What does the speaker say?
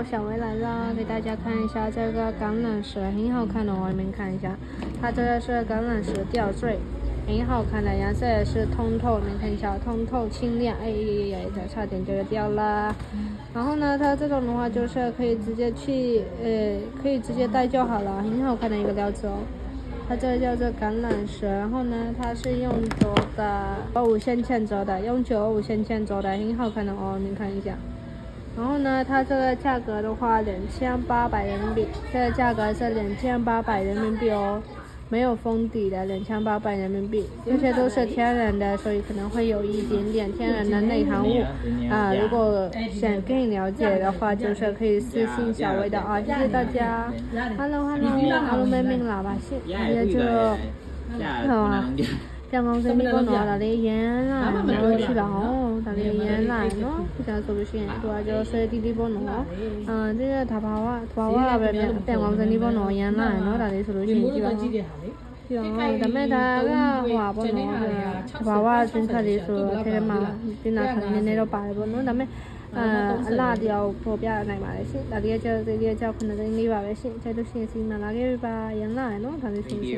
又想回来了，给大家看一下这个橄榄石，很好看的哦，你们看一下，它这个是橄榄石吊坠，很好看的，颜色也是通透，你们看一下，通透清亮，哎呀，差点就掉了。然后呢，它这种的话就是可以直接去，可以直接戴就好了，很好看的一个料子哦。它这个叫做橄榄石，然后呢，它是用做的5线线做的，用95线线做的，很好看的哦，你看一下。然后呢，它这个价格的话，2800人民币，这个价格是2800人民币哦，没有封底的2800人民币，这些都是天然的，所以可能会有一点点天然的内含物啊。如果想更了解的话，就是可以私信小薇的啊，谢谢大家。Hello， 阿鲁妹明喇叭线，也就好啊。Chào ngon xin biết con nó là đi giá lại nó chỉ đó là đi giá lại nó chào tôi xin tôi cho xe đi đi con nó thế là thà pháo là về chào ngon xin đi con nó giá lại nó là đi xử lý chỉ đó rồi tầm này ta cái hòa con nó pháo trên thà đi xử thế mà trên là thằng này nó bài con nó tầm này là điều phổ biến này mà đấy là đi cho con nó đi vào đấy chứ cho tôi xin mà là cái ba giá lại nó thà đi xử lý